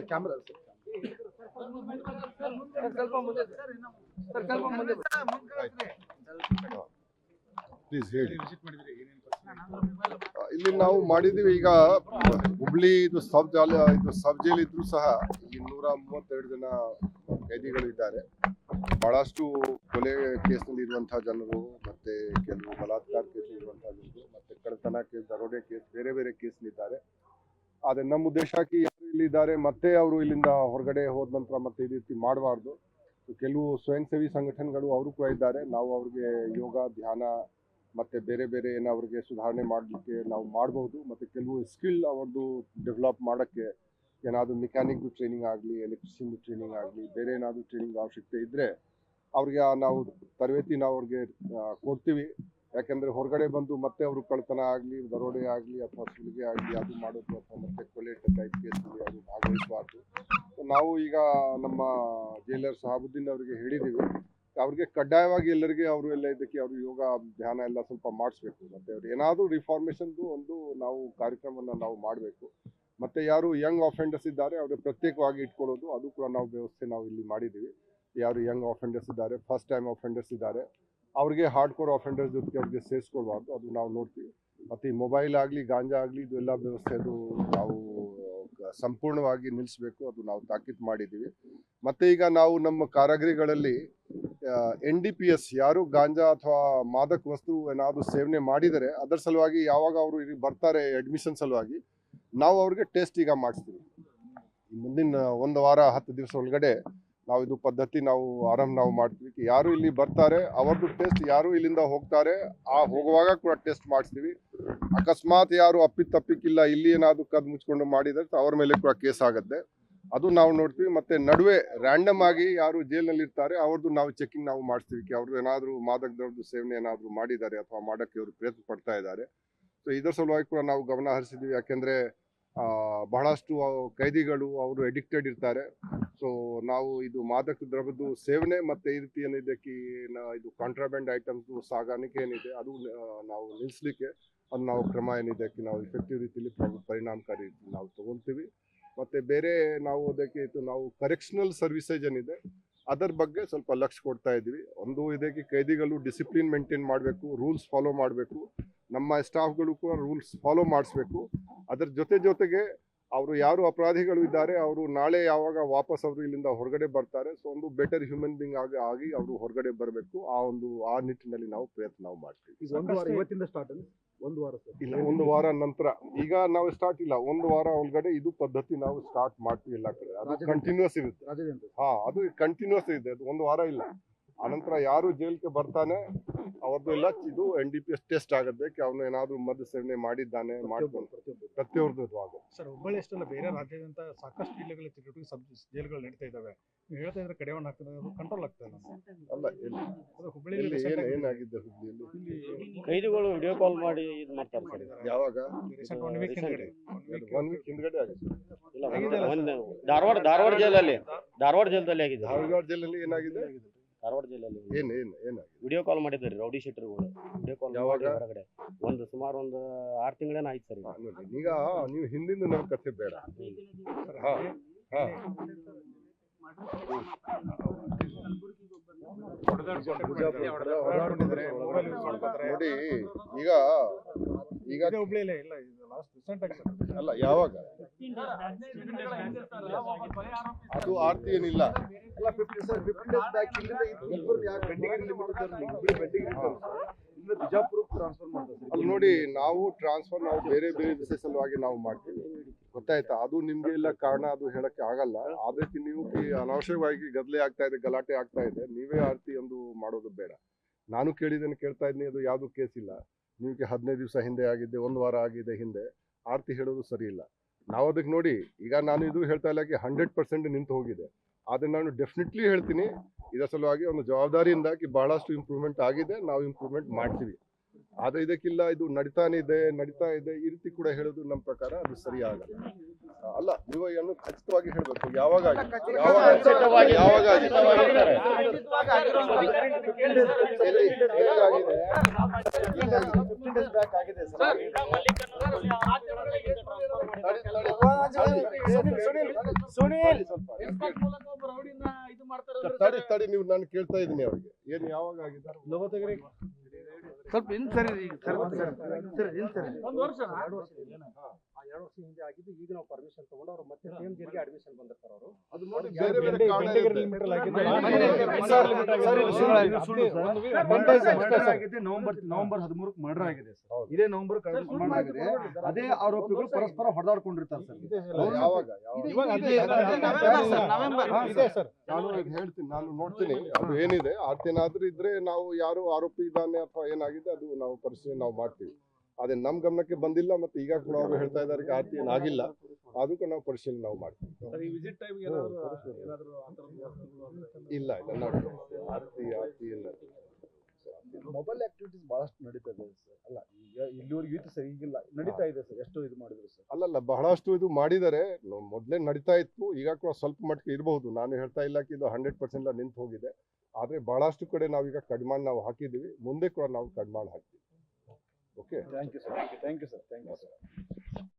Camera please ಹೇಳಿ. ಇಲ್ಲಿ ನಾವು ಮಾಡಿದೀವಿ ಈಗ ಹುಬ್ಳಿ ಇದು ಸಬ್ ಜೈಲ್ ಇದ್ರು ಸಹ ಈ 132 ಜನ ಕೈದಿಗಳು ಇದ್ದಾರೆ. ಬಹಳಷ್ಟು ಕೊಲೆ ಕೇಸ್ನಲ್ಲಿ ಇರುವಂತಹ ಜನರು, ಮತ್ತೆ ಕೆಲವು ಬಲಾತ್ಕಾರ ಕೇಸ್ ಇರುವಂತಹ ಜನರು, ಮತ್ತೆ ಕಳ್ಳತನ ಕೇಸ್, ದರೋಡೆ ಕೇಸ್, ಬೇರೆ ಬೇರೆ ಕೇಸ್ಲಿದ್ದಾರೆ. ಆದ್ರೆ ನಮ್ಮ ಉದ್ದೇಶ ಯಾರು ಇಲ್ಲಿದ್ದಾರೆ ಮತ್ತೆ ಅವರು ಇಲ್ಲಿಂದ ಹೊರಗಡೆ ಹೋದ ನಂತರ ಮತ್ತೆ ಈ ರೀತಿ ಮಾಡಬಾರ್ದು. ಕೆಲವು ಸ್ವಯಂ ಸೇವಿ ಸಂಘಟನೆಗಳು ಅವರು ಕೂಡ ಇದ್ದಾರೆ. ನಾವು ಅವ್ರಿಗೆ ಯೋಗ, ಧ್ಯಾನ ಮತ್ತೆ ಬೇರೆ ಬೇರೆ ಏನೋ ಅವ್ರಿಗೆ ಸುಧಾರಣೆ ಮಾಡಲಿಕ್ಕೆ ನಾವು ಮಾಡಬಹುದು. ಮತ್ತೆ ಕೆಲವು ಸ್ಕಿಲ್ ಅವ್ರದ್ದು ಡೆವಲಪ್ ಮಾಡೋಕ್ಕೆ ಏನಾದರೂ ಮೆಕ್ಯಾನಿಕ್ ಟ್ರೈನಿಂಗ್ ಆಗಲಿ, ಎಲೆಕ್ಟ್ರಿಷಿಯನ್ ಟ್ರೈನಿಂಗ್ ಆಗಲಿ, ಬೇರೆ ಏನಾದರೂ ಟ್ರೈನಿಂಗ್ ಅವಶ್ಯಕತೆ ಇದ್ದರೆ ಅವ್ರಿಗೆ ನಾವು ತರಬೇತಿ ನಾವು ಅವ್ರಿಗೆ ಕೊಡ್ತೀವಿ. ಯಾಕೆಂದರೆ ಹೊರಗಡೆ ಬಂದು ಮತ್ತೆ ಅವರು ಕಳ್ಳತನ ಆಗಲಿ, ದರೋಡೆ ಆಗಲಿ ಅಥವಾ ಸುಲಿಗೆ ಆಗಲಿ ಅದು ಮಾಡೋದು ಅಥವಾ ಮತ್ತೆ ಕೊಲೆ ಟೈಪ್ ಕೇಸಲ್ಲಿ ಅವರು ಭಾಗವಹಿಸಬಾರ್ದು. ನಾವು ಈಗ ನಮ್ಮ ಜೈಲರ್ ಸಹಾಬುದ್ದೀನ್ ಅವರಿಗೆ ಹೇಳಿದ್ದೀವಿ, ಅವ್ರಿಗೆ ಕಡ್ಡಾಯವಾಗಿ ಎಲ್ಲರಿಗೆ ಅವರು ಎಲ್ಲ ಇದಕ್ಕೆ ಅವರು ಯೋಗ, ಧ್ಯಾನ ಎಲ್ಲ ಸ್ವಲ್ಪ ಮಾಡಿಸ್ಬೇಕು. ಮತ್ತು ಅವ್ರು ಏನಾದರೂ ರಿಫಾರ್ಮೇಷನ್ದು ಒಂದು ನಾವು ಕಾರ್ಯಕ್ರಮವನ್ನು ನಾವು ಮಾಡಬೇಕು. ಮತ್ತು ಯಾರು ಯಂಗ್ ಆಫೆಂಡರ್ಸ್ ಇದ್ದಾರೆ ಅವ್ರಿಗೆ ಪ್ರತ್ಯೇಕವಾಗಿ ಇಟ್ಕೊಳ್ಳೋದು, ಅದು ಕೂಡ ನಾವು ವ್ಯವಸ್ಥೆ ನಾವು ಇಲ್ಲಿ ಮಾಡಿದ್ದೀವಿ. ಯಾರು ಯಂಗ್ ಆಫೆಂಡರ್ಸ್ ಇದ್ದಾರೆ, ಫಸ್ಟ್ ಟೈಮ್ ಆಫೆಂಡರ್ಸ್ ಇದ್ದಾರೆ, ಅವ್ರಿಗೆ ಹಾರ್ಡ್ ಕೋರ್ ಆಫೆಂಡರ್ಸ್ ಜೊತೆಗೆ ಅವ್ರಿಗೆ ಸೇರಿಸ್ಕೊಳ್ಬಾರ್ದು, ಅದು ನಾವು ನೋಡ್ತೀವಿ. ಮತ್ತು ಈ ಮೊಬೈಲ್ ಆಗಲಿ, ಗಾಂಜಾ ಆಗಲಿ, ಇದು ಎಲ್ಲ ವ್ಯವಸ್ಥೆ ಅದು ನಾವು ಸಂಪೂರ್ಣವಾಗಿ ನಿಲ್ಲಿಸಬೇಕು, ಅದು ನಾವು ತಾಕೀತು ಮಾಡಿದ್ದೀವಿ. ಮತ್ತು ಈಗ ನಾವು ನಮ್ಮ ಕಾರಾಗೃಹಗಳಲ್ಲಿ NDPS ಯಾರು ಗಾಂಜಾ ಅಥವಾ ಮಾದಕ ವಸ್ತು ಏನಾದರೂ ಸೇವನೆ ಮಾಡಿದರೆ ಅದರ ಸಲುವಾಗಿ ಯಾವಾಗ ಅವರು ಇಲ್ಲಿ ಬರ್ತಾರೆ ಅಡ್ಮಿಷನ್ ಸಲುವಾಗಿ ನಾವು ಅವ್ರಿಗೆ ಟೆಸ್ಟ್ ಈಗ ಮಾಡಿಸ್ತೀವಿ. ಮುಂದಿನ 1 ವಾರ 10 ದಿವಸ ಒಳಗಡೆ ನಾವು ಇದು ಪದ್ಧತಿ ನಾವು ಮಾಡ್ತೀವಿ. ಯಾರು ಇಲ್ಲಿ ಬರ್ತಾರೆ ಅವ್ರದ್ದು ಟೆಸ್ಟ್, ಯಾರು ಇಲ್ಲಿಂದ ಹೋಗ್ತಾರೆ ಆ ಹೋಗುವಾಗ ಕೂಡ ಟೆಸ್ಟ್ ಮಾಡಿಸ್ತೀವಿ. ಅಕಸ್ಮಾತ್ ಯಾರು ಅಪ್ಪಿತಪ್ಪಿಕ್ಕಿಲ್ಲ ಇಲ್ಲಿ ಏನಾದರೂ ಕದ್ದು ಮುಚ್ಕೊಂಡು ಮಾಡಿದರೆ ಅವ್ರ ಮೇಲೆ ಕೂಡ ಕೇಸ್ ಆಗುತ್ತೆ, ಅದು ನಾವು ನೋಡ್ತೀವಿ. ಮತ್ತು ನಡುವೆ ರ್ಯಾಂಡಮ್ ಆಗಿ ಯಾರು ಜೈಲಿನಲ್ಲಿ ಇರ್ತಾರೆ ಅವ್ರದ್ದು ನಾವು ಚೆಕಿಂಗ್ ನಾವು ಮಾಡಿಸ್ತೀವಿ. ಅವ್ರದ್ದು ಏನಾದರೂ ಮಾದಕ ದ್ರವ್ಯದ ಸೇವನೆ ಏನಾದರೂ ಮಾಡಿದ್ದಾರೆ ಅಥವಾ ಮಾಡೋಕ್ಕೆ ಅವರು ಪ್ರಯತ್ನ ಪಡ್ತಾ ಇದ್ದಾರೆ. ಸೊ ಇದರ ಸಲುವಾಗಿ ಕೂಡ ನಾವು ಗಮನ ಹರಿಸಿದ್ದೀವಿ. ಯಾಕೆಂದರೆ ಬಹಳಷ್ಟು ಕೈದಿಗಳು ಅವರು ಎಡಿಕ್ಟೆಡ್ ಇರ್ತಾರೆ. ಸೊ ನಾವು ಇದು ಮಾದಕ ದ್ರವ್ಯದ ಸೇವನೆ ಮತ್ತು ಈ ರೀತಿ ಏನಿದಕ್ಕೆ ಇದು ಕಾಂಟ್ರಾಬ್ಯಾಂಡ್ ಐಟಮ್ಸ್ದು ಸಾಗಾಣಿಕೆ ಏನಿದೆ ಅದು ನಾವು ನಿಲ್ಲಿಸಲಿಕ್ಕೆ ಅದು ನಾವು ಕ್ರಮ ಏನಿದಕ್ಕೆ ನಾವು ಇಫೆಕ್ಟಿವ್ ರೀತಿಯಲ್ಲಿ ಪರಿಣಾಮಕಾರಿ ರೀತಿ ನಾವು ತಗೊಳ್ತೀವಿ. ಮತ್ತು ಬೇರೆ ನಾವು ಅದಕ್ಕೆ ನಾವು ಕರೆಕ್ಷನಲ್ ಸರ್ವಿಸೇಜ್ ಏನಿದೆ ಅದರ ಬಗ್ಗೆ ಸ್ವಲ್ಪ ಲಕ್ಷ್ಯ ಕೊಡ್ತಾ ಇದ್ದೀವಿ. ಒಂದು ಇದಕ್ಕೆ ಕೈದಿಗಳು ಡಿಸಿಪ್ಲಿನ್ ಮೇಂಟೈನ್ ಮಾಡಬೇಕು, ರೂಲ್ಸ್ ಫಾಲೋ ಮಾಡಬೇಕು, ನಮ್ಮ ಸ್ಟಾಫ್ಗಳು ಕೂಡ ರೂಲ್ಸ್ ಫಾಲೋ ಮಾಡಿಸ್ಬೇಕು. ಅದರ ಜೊತೆಗೆ ಅವರು ಯಾರು ಅಪರಾಧಿಗಳು ಇದ್ದಾರೆ ಅವರು ನಾಳೆ ಯಾವಾಗ ವಾಪಸ್ ಅವರು ಇಲ್ಲಿಂದ ಹೊರಗಡೆ ಬರ್ತಾರೆ, ಸೊ ಒಂದು ಬೆಟರ್ ಹ್ಯೂಮನ್ ಬೀಯಿಂಗ್ ಆಗಿ ಅವರು ಹೊರಗಡೆ ಬರಬೇಕು. ಆ ನಿಟ್ಟಿನಲ್ಲಿ ನಾವು ಪ್ರಯತ್ನ ನಾವು ಮಾಡ್ತೀವಿ. ಇವತ್ತಿಂದ ಸ್ಟಾರ್ಟ್ ಇಲ್ಲ, 1 ವಾರ ನಂತರ, ಈಗ ನಾವು ಸ್ಟಾರ್ಟ್ ಇಲ್ಲ, 1 ವಾರ ಒಳಗಡೆ ಇದು ಪದ್ಧತಿ ನಾವು ಸ್ಟಾರ್ಟ್ ಮಾಡ್ತೀವಿ ಎಲ್ಲ ಕಡೆ. ಅದು ಕಂಟಿನ್ಯೂಸ್ ಇರುತ್ತೆ. ಅದು ಕಂಟಿನ್ಯೂಸ್ ಇದೆ, ಅದು 1 ವಾರ ಇಲ್ಲ. ಅನಂತರ ಯಾರು ಜೈಲಿಗೆ ಬರ್ತಾನೆ ಅವ್ರದ್ದು ಎಲ್ಲ ಇದು NDPS ಟೆಸ್ಟ್ ಆಗುತ್ತೆ, ಅವನು ಏನಾದರೂ ಮದ್ದು ಸೇವನೆ ಮಾಡಿದ್ದಾನೆ ಮಾಡ್ಕೊಂಡು ಪ್ರತಿಯೊಬ್ಬರದ್ದು ಆಗುತ್ತೆ. ಸರ್, ಹುಬ್ಬಳ್ಳಿ ಅಷ್ಟಲ್ಲ, ಬೇರೆ ರಾಜ್ಯದಂತ ಸಾಕಷ್ಟು ಜಿಲ್ಲೆಗಳ ಚಟುವಟಿಕೆ ಜೈಲುಗಳು ನಡೀತಾ ಇದ್ದಾವೆ. ನೀವು ಹೇಳ್ತಾ ಇದ್ರೆ ಕಡಿವಾಣ ಆಗ್ತದೆ, ಅದು ಕಂಟ್ರೋಲ್ ಆಗ್ತಾ ಇಲ್ಲ. ಅಲ್ಲ, ಹುಬ್ಬಳ್ಳಿಯಲ್ಲಿ ಏನಾಗಿದೆ? ಹುಬ್ಬಳ್ಳಿಯಲ್ಲಿ ಕೈದಿಗಳು ವಿಡಿಯೋ ಕಾಲ್ ಮಾಡಿ ಇದು ಮಾಡ್ತಾರೆ ಸರ್. ಯಾವಾಗ? 1 ವೀಕ್ ಹಿಂದ್ಗಡೆ ಆಗಿದೆ. ಧಾರವಾಡ ಜೈಲಲ್ಲಿ ಆಗಿದೆ. ಧಾರವಾಡ ಜೈಲಲ್ಲಿ ಏನಾಗಿದೆ? ಧಾರವಾಡ ಜೈಲಲ್ಲಿ ಏನಾಗಿದೆ? ವಿಡಿಯೋ ಕಾಲ್ ಮಾಡಿದ್ದಾರೆ ರೌಡಿ ಶೀಟರ್ಗಳು. ವಿಡಿಯೋ ಕಾಲ್ ಯಾವಾಗ? ಹೊರಗಡೆ ಸುಮಾರು ಒಂದು 6 ತಿಂಗಳೇನ ಆಯ್ತು ಸರ್. ಈಗ ನೀವು ಹಿಂದಿಂದ ನಮ್ಮ ಕಥೆ ಬೇಡ. ನೋಡಿ, ಈಗ ಹುಬ್ಳಿಲೇ ಇಲ್ಲ, ಲಾಸ್ಟ್ ರೀಸೆಂಟ್ ಆಗಿ ಅಲ್ಲ, ಯಾವಾಗ? ಅದು ಆರ್ತಿ ಏನಿಲ್ಲ. ಅಲ್ಲಿ ನೋಡಿ, ನಾವು ಟ್ರಾನ್ಸ್ಫರ್ ನಾವು ಬೇರೆ ವಿಷಯ ಸಲುವಾಗಿ ನಾವು ಮಾಡ್ತೀವಿ, ಗೊತ್ತಾಯ್ತಾ? ಅದು ನಿಮ್ಗೆ ಇಲ್ಲ ಕಾರಣ ಅದು ಹೇಳಕ್ಕೆ ಆಗಲ್ಲ. ಅದಕ್ಕೆ ನೀವು ಅನಾವಶ್ಯಕವಾಗಿ ಗದ್ದಲೆ ಆಗ್ತಾ ಇದೆ, ಗಲಾಟೆ ಆಗ್ತಾ ಇದೆ, ನೀವೇ ಆರ್ತಿ ಒಂದು ಮಾಡೋದು ಬೇಡ. ನಾನು ಕೇಳ್ತಾ ಇದ್ದೀನಿ, ಅದು ಯಾವುದು ಕೇಸ್ ಇಲ್ಲ. ನಿಮಗೆ 15 ದಿವಸ ಹಿಂದೆ ಆಗಿದೆ, 1 ವಾರ ಆಗಿದೆ ಹಿಂದೆ, ಆರ್ತಿ ಹೇಳೋದು ಸರಿ ಇಲ್ಲ. ನಾವು ಅದಕ್ಕೆ ನೋಡಿ, ಈಗ ನಾನು ಇದು ಹೇಳ್ತಾ ಇಲ್ಲ 100% ನಿಂತು ಹೋಗಿದೆ, ಆದರೆ ನಾನು ಡೆಫಿನೆಟ್ಲಿ ಹೇಳ್ತೀನಿ ಇದರ ಸಲುವಾಗಿ ಒಂದು ಜವಾಬ್ದಾರಿಯಿಂದಾಗಿ ಬಹಳಷ್ಟು ಇಂಪ್ರೂವ್ಮೆಂಟ್ ಆಗಿದೆ, ನಾವು ಇಂಪ್ರೂವ್ಮೆಂಟ್ ಮಾಡ್ತೀವಿ. ಆದರೆ ಇದಕ್ಕಿಲ್ಲ, ಇದು ನಡೀತಾ ಇದೆ ಈ ರೀತಿ ಕೂಡ ಹೇಳೋದು ನಮ್ಮ ಪ್ರಕಾರ ಅದು ಸರಿ ಆಗಲ್ಲ. ಅಲ್ಲ ನೀವು ಏನು ಖಚಿತವಾಗಿ ಹೇಳ್ಬೇಕು ಯಾವಾಗ ಆಗಿದೆ? ಖಚಿತವಾಗಿ ಯಾವಾಗ ಆಗಿದೆ? ಹೇಳ್ತಾರೆ. ಎಲ್ಲಿ ಆಗಿದೆ? ತಡಿ ನೀವು ನಾನು ಕೇಳ್ತಾ ಇದ್ದೀನಿ ಅವ್ರಿಗೆ ಏನ್ ಯಾವಾಗ ಆಗಿದೆ? ಸ್ವಲ್ಪ ಇನ್ ಸರಿ ಒಂದು ವರ್ಷ ಎರಡು ವರ್ಷ ಹಿಂದೆ ಆಗಿದ್ದು ಈಗ ನಾವು ಪರ್ಮಿಷನ್ ತಗೊಂಡು ಅವ್ರು ಮತ್ತೆ ಸೇಮ್ ಜೈಲ್ಗೆ ಅಡ್ಮಿಷನ್ ಬಂದಿರ್ತಾರೆ ಅವರು. ಅದು ನೋಡಿ ಬೇರೆ ಬೇರೆ ಕಾರಣ ಇರುತ್ತೆ. ನವೆಂಬರ್ 13ಕ್ಕೆ ಮರ್ಡರ್ ಆಗಿದೆ ಸರ್. ಇದೇ ನವೆಂಬರ್ ಆಗಿದೆ. ಅದೇ ಆರೋಪಿಗಳು ಪರಸ್ಪರ ಹೊಡೆದಾಡ್ಕೊಂಡಿರ್ತಾರೆ ಸರ್. ಯಾವಾಗ ಇದೆ ಸರ್. ನಾನು ಇದು ಹೇಳ್ತೀನಿ, ನಾನು ನೋಡ್ತೀನಿ ಅದು ಏನಿದೆ ಅದೇನಾದ್ರೂ ಇದ್ರೆ ನಾವು ಯಾರು ಆರೋಪಿ ಇದ್ದಾನೆ ಅಥವಾ ಏನಾಗಿದೆ ಅದು ನಾವು ಪರಿಶೀಲನೆ ನಾವು ಮಾಡ್ತೀವಿ. ಅದೇ ನಮ್ ಗಮನಕ್ಕೆ ಬಂದಿಲ್ಲ ಮತ್ತೆ ಈಗ ಕೂಡ ಅವರು ಹೇಳ್ತಾ ಇದ್ದಾರೆ ಆರ್ತಿ ಏನಾಗಿಲ್ಲ ಅದಕ್ಕೆ ನಾವು ಪರಿಶೀಲನೆ ನಾವು ಮಾಡ್ತೀವಿ. ಇಲ್ಲ ನೋಡಿ ಆರ್ತಿ ಇಲ್ಲ. ಮೊಬೈಲ್ ಆಕ್ಟಿವಿಟೀಸ್ ಬಹಳಷ್ಟು ನಡೀತಾ ಇದೆ ಸರ್. ಅಲ್ಲ ಈಗ ಇಲ್ಲಿವರೆಗೂ ಇತ್ತು ಸರ್, ಈಗಿಲ್ಲ ನಡೀತಾ ಇದೆ ಸರ್. ಎಷ್ಟು ಇದು ಮಾಡಿದ್ರು ಸರ್? ಅಲ್ಲಲ್ಲ ಬಹಳಷ್ಟು ಇದು ಮಾಡಿದ್ದಾರೆ, ಮೊದಲೇ ನಡೀತಾ ಇತ್ತು, ಈಗ ಕೂಡ ಸ್ವಲ್ಪ ಮಟ್ಟಿಗೆ ಇರಬಹುದು. ನಾನು ಹೇಳ್ತಾ ಇಲ್ಲ ಇದು 100% ನಿಂತು ಹೋಗಿದೆ. ಆದ್ರೆ ಬಹಳಷ್ಟು ಕಡೆ ನಾವೀಗ ಕಡಿಮೆ ನಾವು ಹಾಕಿದ್ದೀವಿ, ಮುಂದೆ ಕೂಡ ನಾವು ಕಡಿಮೆ ಹಾಕ್ತೀವಿ. Okay, thank you sir.